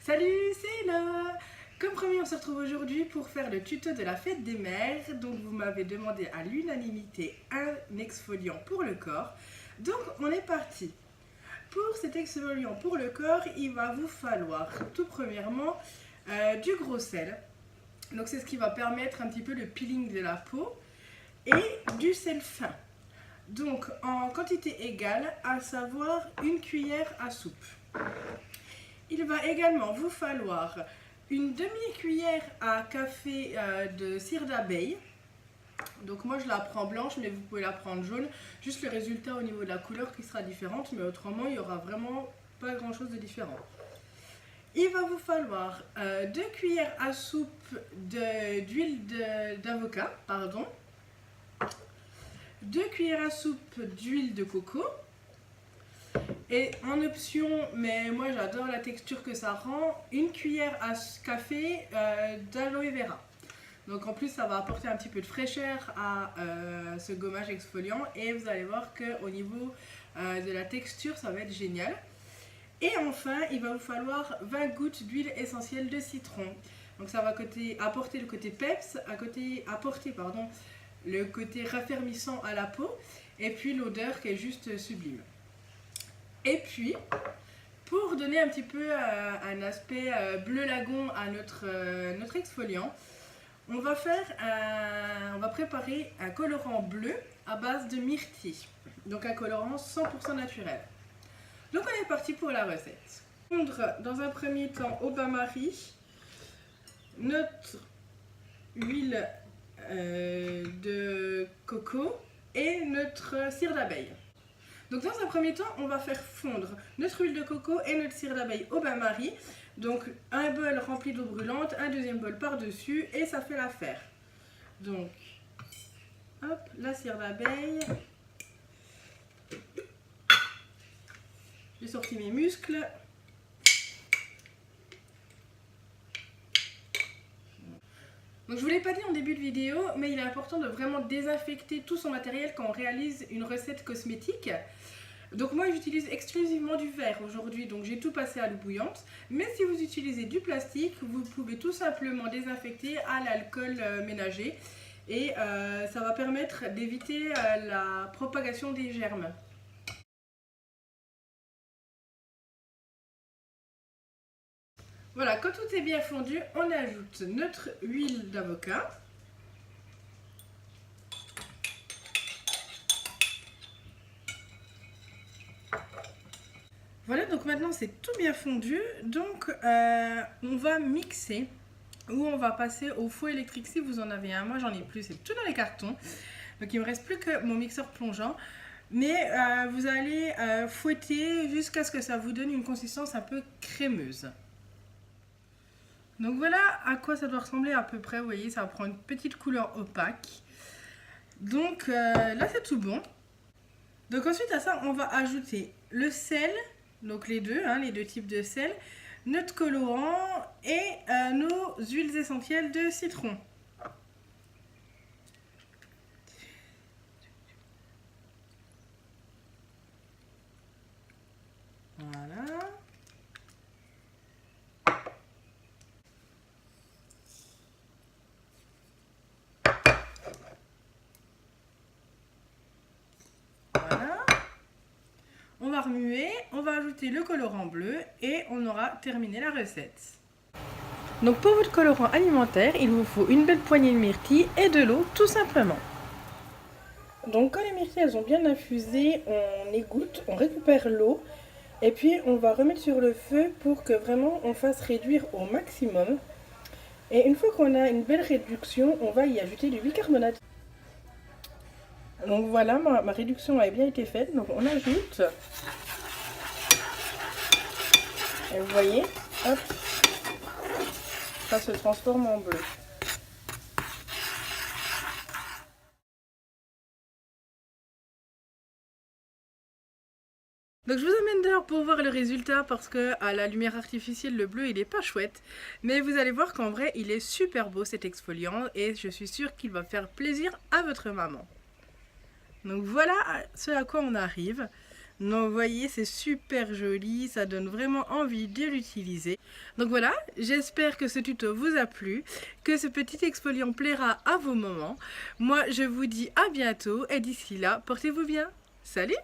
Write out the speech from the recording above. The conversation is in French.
Salut, c'est Ella. Comme promis, on se retrouve aujourd'hui pour faire le tuto de la fête des mères. Donc vous m'avez demandé à l'unanimité un exfoliant pour le corps. Donc on est parti. Pour cet exfoliant pour le corps, il va vous falloir tout premièrement du gros sel. Donc c'est ce qui va permettre un petit peu le peeling de la peau. Et du sel fin. Donc en quantité égale, à savoir une cuillère à soupe. Il va également vous falloir une demi-cuillère à café de cire d'abeille. Donc moi je la prends blanche, mais vous pouvez la prendre jaune. Juste le résultat au niveau de la couleur qui sera différente, mais autrement il n'y aura vraiment pas grand chose de différent. Il va vous falloir 2 cuillères à soupe d'huile d'avocat, 2 cuillères à soupe d'huile de coco. Et en option, mais moi j'adore la texture que ça rend, une cuillère à café d'aloe vera. Donc en plus ça va apporter un petit peu de fraîcheur à ce gommage exfoliant et vous allez voir qu'au niveau de la texture ça va être génial. Et enfin il va vous falloir 20 gouttes d'huile essentielle de citron. Donc ça va apporter le côté peps, apporter le côté raffermissant à la peau et puis l'odeur qui est juste sublime. Et puis, pour donner un petit peu un aspect bleu lagon à notre exfoliant, on va préparer un colorant bleu à base de myrtille. Donc un colorant 100% naturel. Donc on est parti pour la recette. Fondre dans un premier temps au bain-marie notre huile de coco et notre cire d'abeille. Donc dans un premier temps, on va faire fondre notre huile de coco et notre cire d'abeille au bain-marie. Donc un bol rempli d'eau brûlante, un deuxième bol par-dessus et ça fait l'affaire. Donc, hop, la cire d'abeille. J'ai sorti mes muscles. Donc je vous l'ai pas dit en début de vidéo, mais il est important de vraiment désinfecter tout son matériel quand on réalise une recette cosmétique. Donc moi j'utilise exclusivement du verre aujourd'hui, donc j'ai tout passé à l'eau bouillante. Mais si vous utilisez du plastique, vous pouvez tout simplement désinfecter à l'alcool ménager. Et ça va permettre d'éviter la propagation des germes. Voilà, quand tout est bien fondu, on ajoute notre huile d'avocat. Voilà, donc maintenant c'est tout bien fondu. Donc on va mixer ou on va passer au four électrique si vous en avez un. Moi j'en ai plus, c'est tout dans les cartons. Donc il me reste plus que mon mixeur plongeant. Mais vous allez fouetter jusqu'à ce que ça vous donne une consistance un peu crémeuse. Donc voilà à quoi ça doit ressembler à peu près, vous voyez, ça prend une petite couleur opaque. Donc là c'est tout bon. Donc ensuite à ça on va ajouter le sel, donc les deux types de sel, notre colorant et nos huiles essentielles de citron. Voilà. On va remuer, on va ajouter le colorant bleu et on aura terminé la recette. Donc pour votre colorant alimentaire, il vous faut une belle poignée de myrtille et de l'eau tout simplement. Donc quand les myrtilles elles ont bien infusé, on égoutte, on récupère l'eau et puis on va remettre sur le feu pour que vraiment on fasse réduire au maximum. Et une fois qu'on a une belle réduction, on va y ajouter du bicarbonate. Donc voilà, ma réduction a bien été faite, donc on ajoute, et vous voyez, hop, ça se transforme en bleu. Donc je vous amène dehors pour voir le résultat parce que à la lumière artificielle le bleu il est pas chouette. Mais vous allez voir qu'en vrai il est super beau cet exfoliant et je suis sûre qu'il va faire plaisir à votre maman. Donc voilà ce à quoi on arrive. Donc vous voyez, c'est super joli, ça donne vraiment envie de l'utiliser. Donc voilà, j'espère que ce tuto vous a plu, que ce petit exfoliant plaira à vos mamans. Moi, je vous dis à bientôt et d'ici là, portez-vous bien. Salut!